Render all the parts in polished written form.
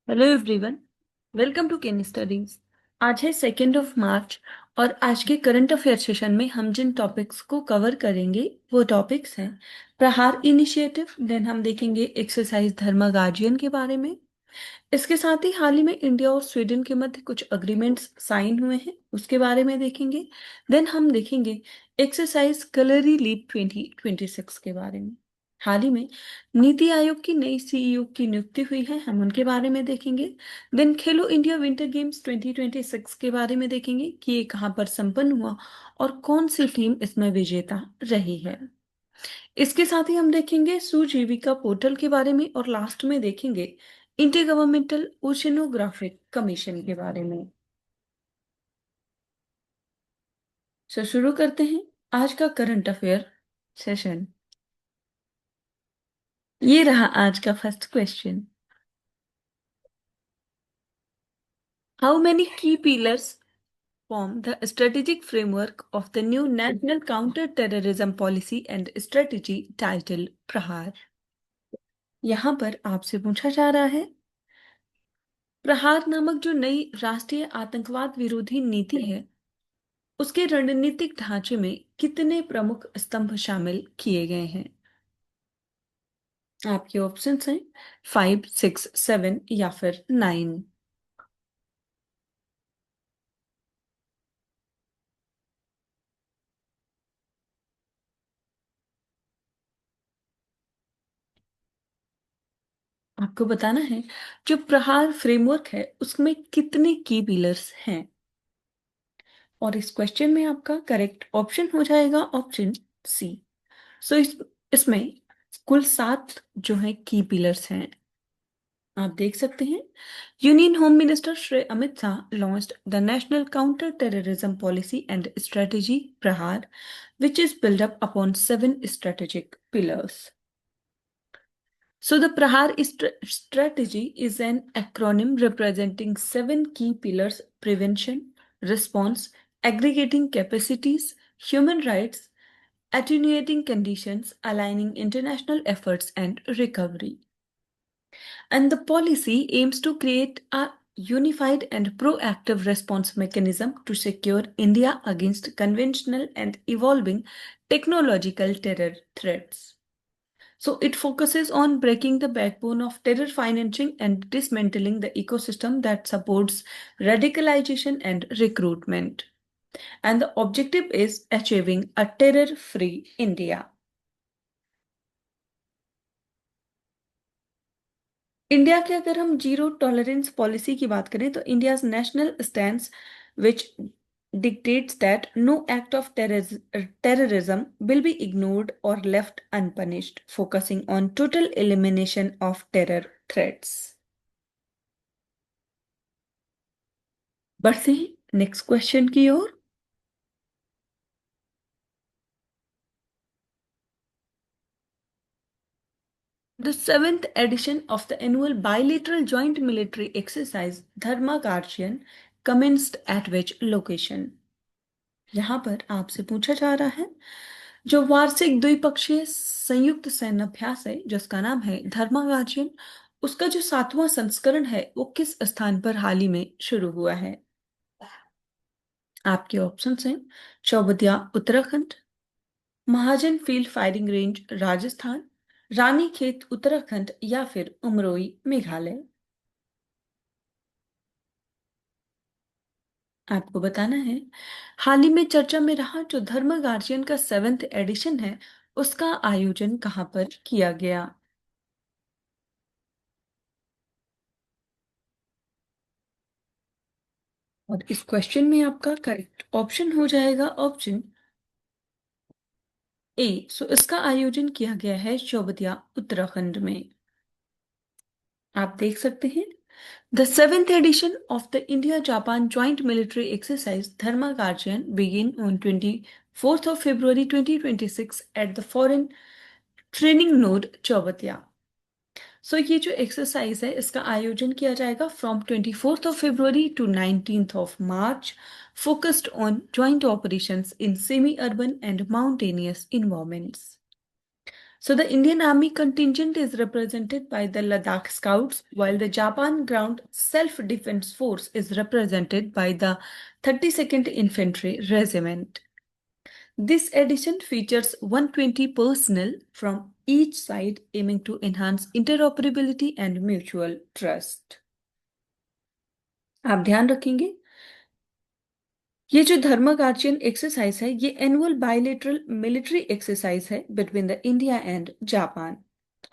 Hello everyone, welcome to Ken Studies. आज है 2 मार्च और आज के करंट अफेयर सेशन में हम जिन टॉपिक्स को कवर करेंगे वो टॉपिक्स हैं प्रहार इनिशिएटिव। देन हम देखेंगे एक्सरसाइज धर्मा गार्जियन के बारे में। इसके साथ ही हाल ही में इंडिया और स्वीडन के मध्य कुछ अग्रीमेंट्स साइन हुए हैं, उसके बारे में देखेंगे। देन हम देखेंगे एक्सरसाइज कलरी लीप 2026 के बारे में। हाल ही में नीति आयोग की नई सीईओ की नियुक्ति हुई है, हम उनके बारे में देखेंगे। देन खेलो इंडिया विंटर गेम्स 2026 के बारे में देखेंगे कि ये कहाँ पर संपन्न हुआ और कौन सी टीम इसमें विजेता रही है। इसके साथ ही हम देखेंगे सुजीविका पोर्टल के बारे में और लास्ट में देखेंगे इंटर गवर्नमेंटल ओशनोग्राफिक कमीशन के बारे में। शुरू करते हैं आज का करंट अफेयर सेशन। ये रहा आज का फर्स्ट क्वेश्चन। हाउ मेनी की pillars form the strategic framework of the new national counter-terrorism policy and strategy titled प्रहार। यहाँ पर आपसे पूछा जा रहा है प्रहार नामक जो नई राष्ट्रीय आतंकवाद विरोधी नीति है उसके रणनीतिक ढांचे में कितने प्रमुख स्तंभ शामिल किए गए हैं। आपके ऑप्शंस हैं 5, 6, 7 या फिर 9। आपको बताना है जो प्रहार फ्रेमवर्क है उसमें कितने की पिलर्स हैं। और इस क्वेश्चन में आपका करेक्ट ऑप्शन हो जाएगा ऑप्शन सी। सो इसमें कुल 7 जो है की पिलर्स हैं। आप देख सकते हैं union home minister Shri Amit Shah launched the national counter terrorism policy and strategy प्रहार which is built up upon 7 strategic pillars. So the Prahar strategy is an acronym representing 7 key pillars: prevention, response, aggregating capacities, human rights, attenuating conditions, aligning international efforts, and recovery. And the policy aims to create a unified and proactive response mechanism to secure India against conventional and evolving technological terror threats. So it focuses on breaking the backbone of terror financing and dismantling the ecosystem that supports radicalization and recruitment. And the objective is achieving a terror-free India. India के अगर हम zero tolerance policy की बात करें तो India's national stand which dictates that no act of terrorism will be ignored or left unpunished, focusing on total elimination of terror threats. बढ़ते हैं next question की ओर। The seventh edition of the annual bilateral joint military exercise Dharma Guardian commenced at which location? यहाँ पर आपसे पूछा जा रहा है जो वार्षिक द्विपक्षीय संयुक्त सैन्य अभ्यास है जिसका नाम है धर्मा गार्जियन, उसका जो 7वां संस्करण है वो किस स्थान पर हाल ही में शुरू हुआ है। आपके ऑप्शंस हैं Chaubatia Uttarakhand, Mahajan field firing range Rajasthan, Ranikhet Uttarakhand या फिर उमरोई मेघालय। आपको बताना है हाल ही में चर्चा में रहा जो धर्म गार्जियन का 7th एडिशन है उसका आयोजन कहाँ पर किया गया। और इस क्वेश्चन में आपका करेक्ट ऑप्शन हो जाएगा ऑप्शन ए। सो इसका आयोजन किया गया है चौबतिया उत्तराखंड में। आप देख सकते हैं the 7th edition of the India-Japan Joint Military Exercise Dharma Guardian began on 24th of February 2026 at the Foreign Training Node चौबतिया। सो ये जो एक्सरसाइज है इसका आयोजन किया जाएगा from 24th of February to 19th of March, focused on joint operations in semi-urban and mountainous environments. So the Indian Army contingent is represented by the Ladakh Scouts, while the Japan Ground Self-Defense Force is represented by the 32nd Infantry Regiment. This edition features 120 personnel from each side, aiming to enhance interoperability and mutual trust. आप ध्यान रखेंगे, ये जो धर्मा guardian exercise है ये annual bilateral military exercise है between the India and Japan,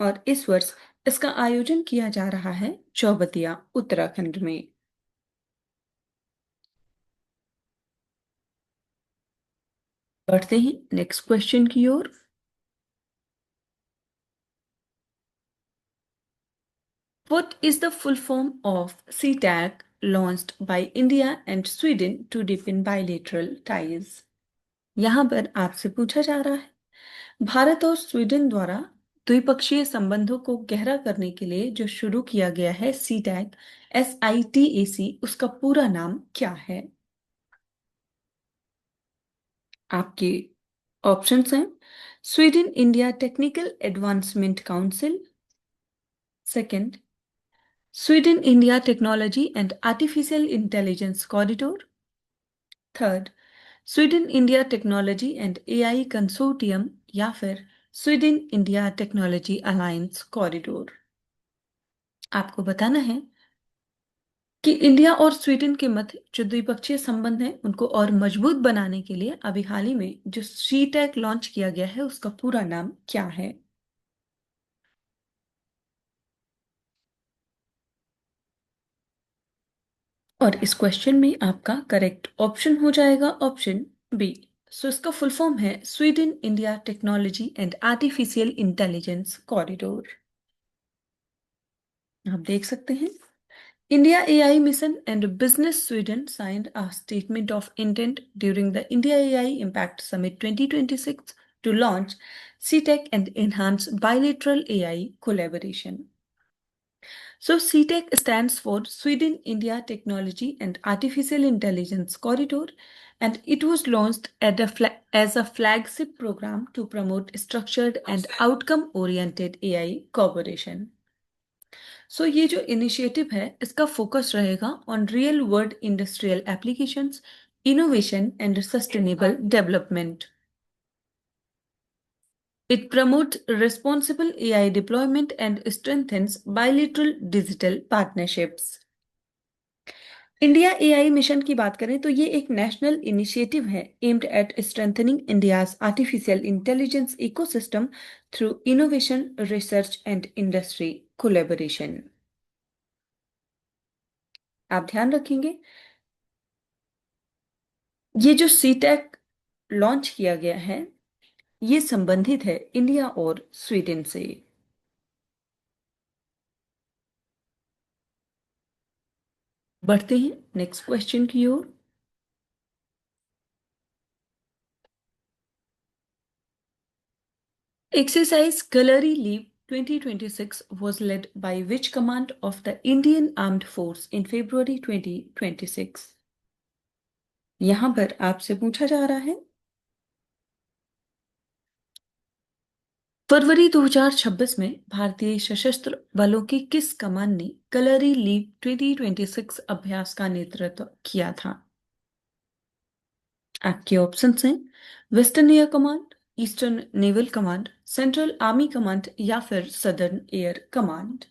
और इस वर्ष इसका आयोजन किया जा रहा है चौबतिया उत्तराखंड में। बढ़ते हैं नेक्स्ट क्वेश्चन की ओर। What is the full form of CTAG launched by India and Sweden to deepen bilateral ties? यहां पर आपसे पूछा जा रहा है भारत और स्वीडन द्वारा द्विपक्षीय संबंधों को गहरा करने के लिए जो शुरू किया गया है सीटैग SITAC, उसका पूरा नाम क्या है? आपके ऑप्शंस हैं Sweden India technical advancement council, second Sweden India technology and artificial intelligence corridor, third Sweden India technology and AI consortium, या फिर Sweden India technology alliance corridor. आपको बताना है कि इंडिया और स्वीडन के मध्य जो द्विपक्षीय संबंध हैं उनको और मजबूत बनाने के लिए अभी हाल ही में जो सीटैग लॉन्च किया गया है उसका पूरा नाम क्या है? और इस क्वेश्चन में आपका करेक्ट ऑप्शन हो जाएगा ऑप्शन बी। सो इसका फुल फॉर्म है Sweden India technology and artificial intelligence corridor. आप देख सकते हैं India AI Mission and Business Sweden signed a statement of intent during the India AI Impact Summit 2026 to launch CTEC and enhance bilateral AI collaboration. So CTEC stands for Sweden India Technology and Artificial Intelligence Corridor, and it was launched as a flagship program to promote structured and outcome-oriented AI cooperation. सो ये जो initiative है इसका focus रहेगा on real world industrial applications, innovation and sustainable development. It promotes responsible AI deployment and strengthens bilateral digital partnerships. India AI mission की बात करें तो ये एक नेशनल इनिशिएटिव है aimed at strengthening India's artificial intelligence ecosystem through innovation, research and industry collaboration. आप ध्यान रखेंगे ये जो सीटैक लॉन्च किया गया है ये संबंधित है इंडिया और स्वीडन से। बढ़ते हैं नेक्स्ट क्वेश्चन की ओर। Exercise Kalari leave 2026 was led by which command of the Indian Armed Force in February 2026? यहां पर आपसे पूछा जा रहा है फरवरी 2026 में भारतीय सशस्त्र बलों की किस कमान ने कलरी लीव 2026 अभ्यास का नेतृत्व किया था? आपके ऑप्शंस हैं western air command, eastern naval command, central army command, या फिर सदर्न एयर कमांड।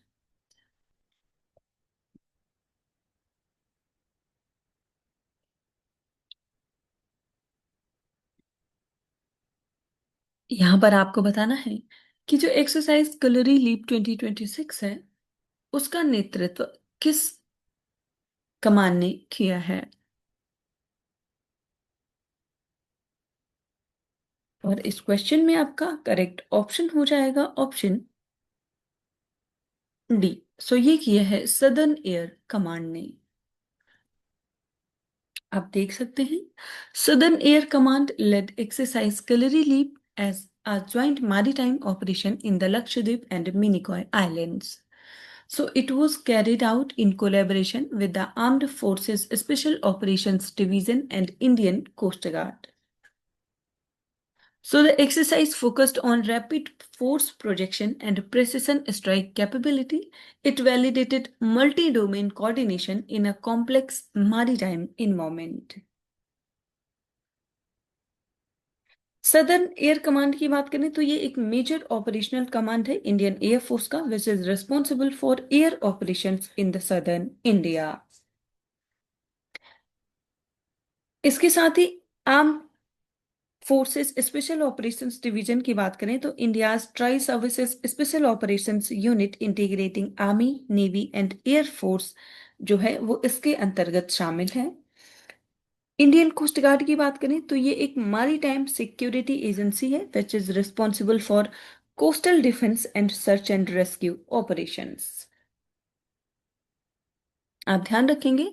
यहां पर आपको बताना है कि जो एक्सरसाइज कलरी लीप 2026 है उसका नेतृत्व किस कमान ने किया है? और इस क्वेश्चन में आपका करेक्ट ऑप्शन हो जाएगा ऑप्शन डी। सो ये किया है सदर्न एयर कमांड ने। आप देख सकते हैं southern air command led exercise Kalari leap as a joint maritime operation in the Lakshadweep and Minicoy Islands. So it was carried out in collaboration with the Armed Forces Special Operations Division and Indian Coast Guard. So the exercise focused on rapid force projection and precision strike capability. It validated multi-domain coordination in a complex maritime environment. Southern air command की बात करें तो ये एक major operational command है Indian air force का which is responsible for air operations in the southern India. इसके साथ ही arm forces special operations division की बात करें तो India tri services special operations unit integrating army navy and air force जो है वो इसके अंतर्गत शामिल है। इंडियन कोस्ट गार्ड की बात करें तो ये एक मारीटाइम सिक्योरिटी एजेंसी है विच is responsible for coastal defence and search and rescue operations. आप ध्यान रखेंगे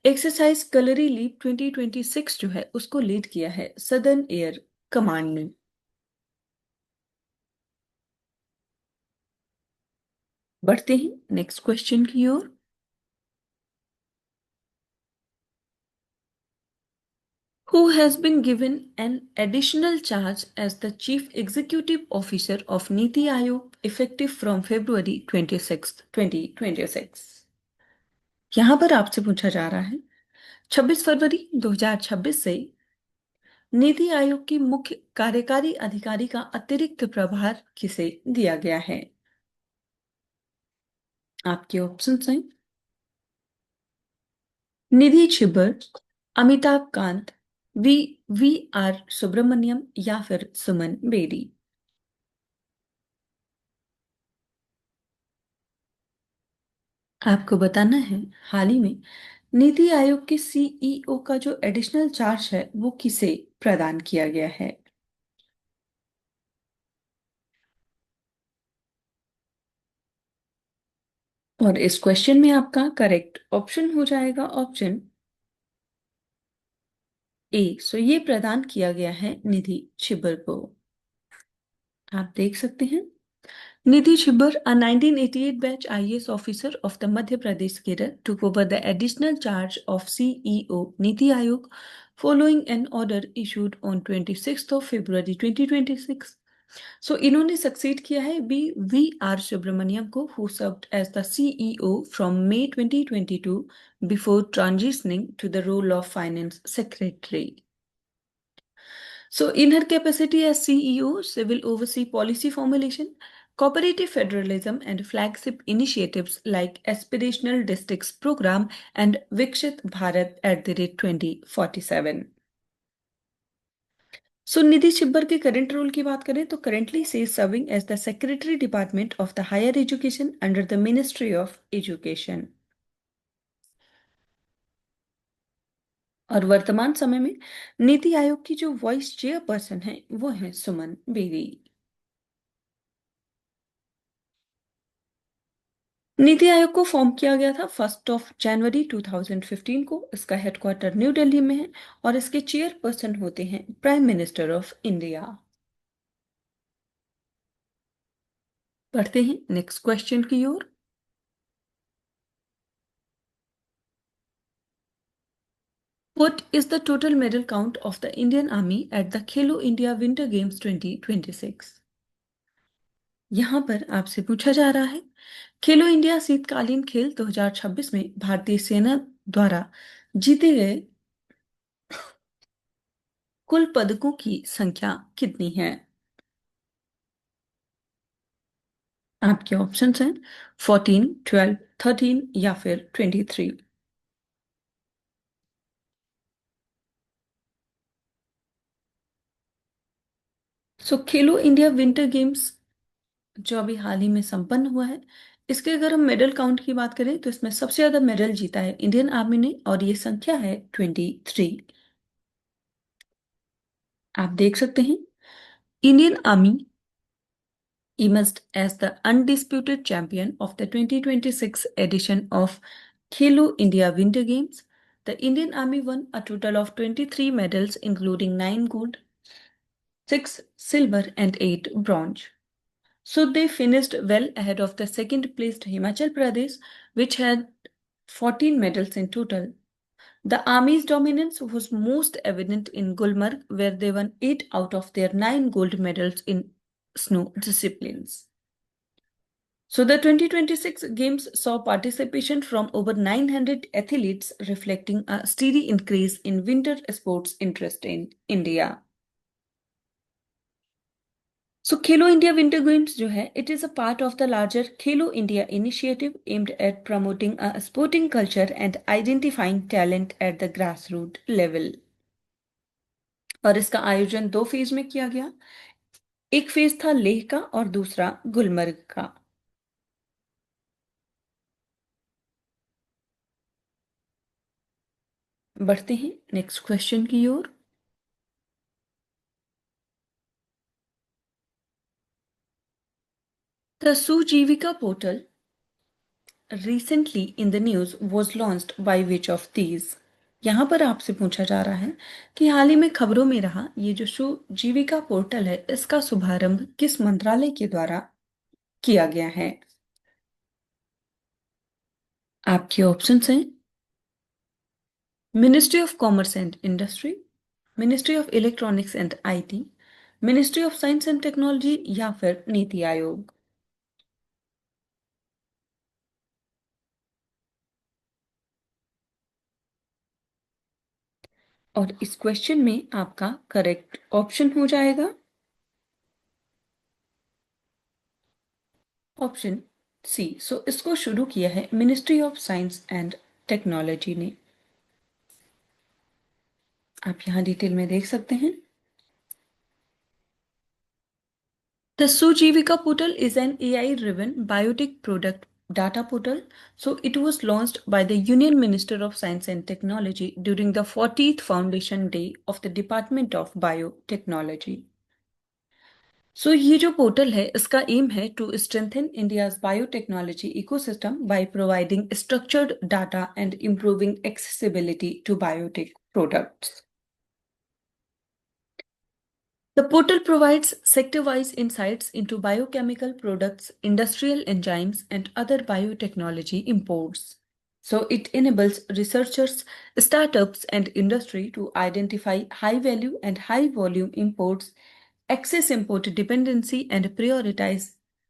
एक्सरसाइज कलरी लीप 2026 जो है उसको लीड किया है सदर्न एयर कमांड ने। बढ़ते हैं नेक्स्ट क्वेश्चन की ओर। Who has been given an additional charge as the Chief Executive Officer of Niti Aayog effective from February 26, 2026? यहां पर आपसे पूछा जा रहा है 26 फरवरी 2026 से नीति आयोग की मुख्य कार्यकारी अधिकारी का अतिरिक्त प्रभार किसे दिया गया है? आपके ऑप्शंस हैं Nidhi Chhibber, Amitabh Kant, V V R Subrahmanyam या फिर सुमन बेरी। आपको बताना है हाल ही में नीति आयोग के सीईओ का जो एडिशनल चार्ज है वो किसे प्रदान किया गया है? और इस क्वेश्चन में आपका करेक्ट ऑप्शन हो जाएगा ऑप्शन ए। सो ये प्रदान किया गया है निधि छिब्बर को। आप देख सकते हैं Nidhi Chhibber, a 1988 batch IAS officer of the Madhya Pradesh cadre, took over the additional charge of CEO Niti Aayog following an order issued on 26th of February 2026. So इन्होंने सक्सीड किया है वी आर सुब्रमण्यम को who served as the CEO from May 2022 before transitioning to the role of Finance Secretary. So, in her capacity as CEO, she will oversee policy formulation, cooperative federalism, and flagship initiatives like Aspirational Districts Program and Vikshit Bharat at the rate 2047. सो निधि छिब्बर के current role की बात करें तो currently she is serving as the secretary department of the higher education under the ministry of education. और वर्तमान समय में नीति आयोग की जो वाइस चेयरपर्सन है वो है सुमन बेरी। नीति आयोग को फॉर्म किया गया था 1 जनवरी 2015 को। इसका हेडक्वार्टर न्यू दिल्ली में है और इसके चेयरपर्सन होते हैं प्राइम मिनिस्टर ऑफ इंडिया। पढ़ते हैं नेक्स्ट क्वेश्चन की ओर। What is the total medal count of the Indian Army at the Khelo India Winter Games 2026? यहां पर आपसे पूछा जा रहा है खेलो इंडिया शीतकालीन खेल 2026 में भारतीय सेना द्वारा जीते गए कुल पदकों की संख्या कितनी है? आपके ऑप्शंस हैं 14, 12, 13 या फिर 23। सो खेलो इंडिया विंटर गेम्स जो अभी हाल ही में संपन्न हुआ है इसके अगर हम मेडल काउंट की बात करें तो इसमें सबसे ज्यादा मेडल जीता है इंडियन आर्मी ने और ये संख्या है 23। आप देख सकते हैं Indian army emerged as the undisputed champion of the 2026 edition of Khelo India Winter Games. The Indian Army won a total of 23 medals, including 9 gold, 6 silver, and 8 bronze. So they finished well ahead of the second placed Himachal Pradesh, which had 14 medals in total. The army's dominance was most evident in Gulmarg, where they won 8 out of their 9 gold medals in snow disciplines. So, the 2026 Games saw participation from over 900 athletes, reflecting a steady increase in winter sports interest in India. So, Khelo India Winter Games जो है, it is a part of the larger Khelo India initiative aimed at promoting a sporting culture and identifying talent at the grassroots level. और इसका आयोजन 2 phase में किया गया। एक phase था लेह का और दूसरा गुलमर्ग का। बढ़ते हैं नेक्स्ट क्वेश्चन की ओर। The Sujeevika portal recently in the news was launched by which of these? यहाँ पर आपसे पूछा जा रहा है कि हाल ही में खबरों में रहा ये जो सुजीविका पोर्टल है इसका शुभारंभ किस मंत्रालय के द्वारा किया गया है? आपके ऑप्शंस हैं ministry of commerce and industry, ministry of electronics and IT, ministry of science and technology या फिर नीति आयोग। और इस क्वेश्चन में आपका करेक्ट ऑप्शन हो जाएगा ऑप्शन सी। सो इसको शुरू किया है ministry of science and technology ने। आप यहाँ डिटेल में देख सकते हैं। The Sujivika portal is an AI-driven biotech product data portal. So it was launched by the Union Minister of Science and Technology during the 40th Foundation Day of the Department of Biotechnology. सो ये जो portal है इसका aim है to strengthen India's biotechnology ecosystem by providing structured data and improving accessibility to biotech products. The portal provides sector-wise insights into biochemical products, industrial enzymes, and other biotechnology imports. So it enables researchers, startups, and industry to identify high-value and high-volume imports, access import dependency, and prioritize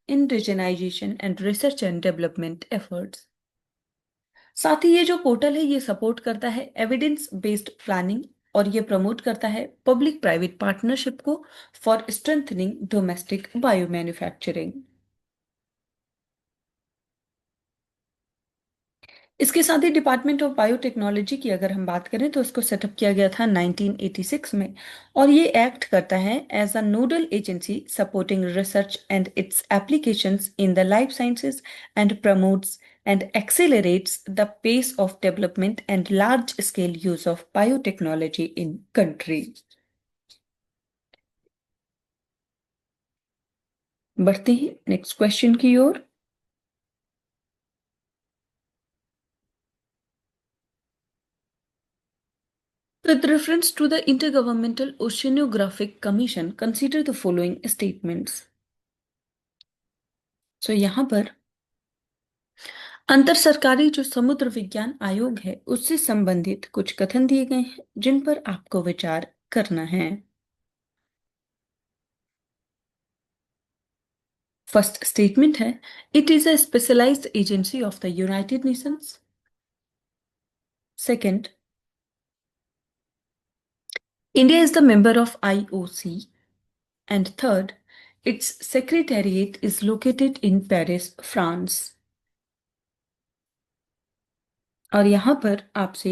indigenization and research and development efforts. साथ ही ये जो portal है ये support करता है evidence based planning और ये promote करता है पब्लिक प्राइवेट पार्टनरशिप को for strengthening domestic bio manufacturing. इसके साथ ही डिपार्टमेंट ऑफ बायोटेक्नोलॉजी की अगर हम बात करें तो इसको सेटअप किया गया था 1986 में और ये एक्ट करता है as a nodal agency supporting research and its applications in the life sciences and promotes and accelerates the pace of development and large scale use of biotechnology in country। बढ़ते हैं नेक्स्ट क्वेश्चन की ओर। With reference to the Intergovernmental Oceanographic Commission, consider the following statements। So यहाँ पर अंतर सरकारी जो समुद्र विज्ञान आयोग है उससे संबंधित कुछ कथन दिए गए हैं जिन पर आपको विचार करना है। फर्स्ट स्टेटमेंट है it is a specialised agency of the United Nations. Second, India is the member of IOC. And third, its secretariat is located in Paris, France. और यहां पर आपसे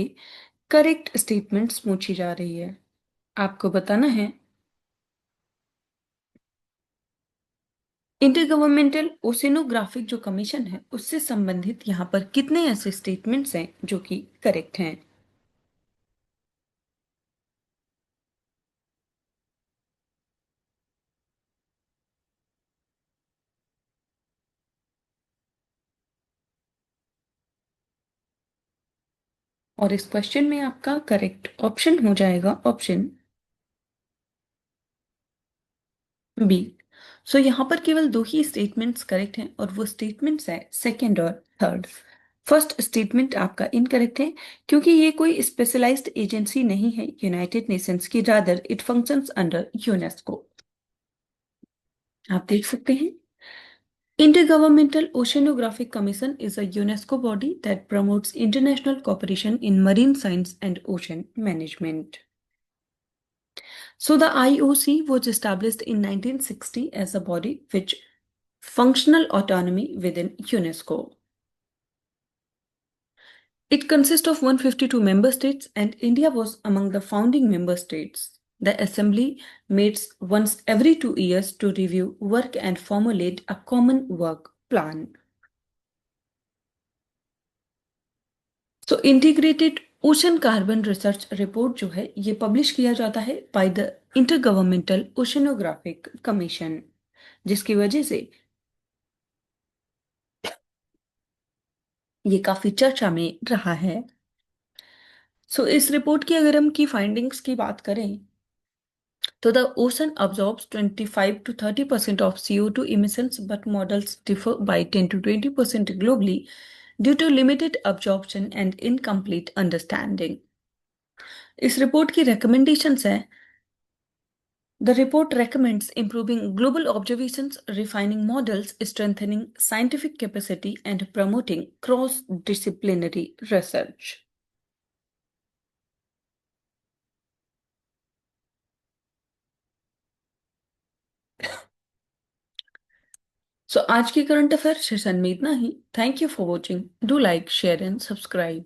करेक्ट स्टेटमेंट्स पूछी जा रही है। आपको बताना है इंटरगवर्नमेंटल ओसेनोग्राफिक जो कमीशन है उससे संबंधित यहाँ पर कितने ऐसे स्टेटमेंट्स हैं जो कि करेक्ट हैं। और इस क्वेश्चन में आपका करेक्ट ऑप्शन हो जाएगा ऑप्शन बी। यहाँ पर केवल दो ही स्टेटमेंट्स करेक्ट हैं और वो स्टेटमेंट्स है सेकंड और थर्ड। फर्स्ट स्टेटमेंट आपका इनकरेक्ट है, क्योंकि ये कोई स्पेशलाइज्ड एजेंसी नहीं है यूनाइटेड नेशंस की, rather it functions under UNESCO. आप देख सकते हैं, Intergovernmental Oceanographic Commission is a UNESCO body that promotes international cooperation in marine science and ocean management. So the IOC was established in 1960 as a body which functional autonomy within UNESCO. It consists of 152 member states and India was among the founding member states. The assembly meets once every 2 years to review work and formulate a common work plan. तो integrated ocean carbon research report जो है ये publish किया जाता है by the inter governmental oceanographic commission, जिसकी वजह से ये काफी चर्चा में रहा है। सो इस रिपोर्ट की अगर हम की फाइंडिंग्स की बात करें तो the ocean absorbs 25 to 30% of CO2 emissions, but models differ by 10 to 20% globally due to limited absorption and incomplete understanding. इस रिपोर्ट की recommendations है, the report recommends improving global observations, refining models, strengthening scientific capacity, and promoting cross-disciplinary research. So आज की current affair session में इतना ही। Thank you for watching. Do like, share and subscribe.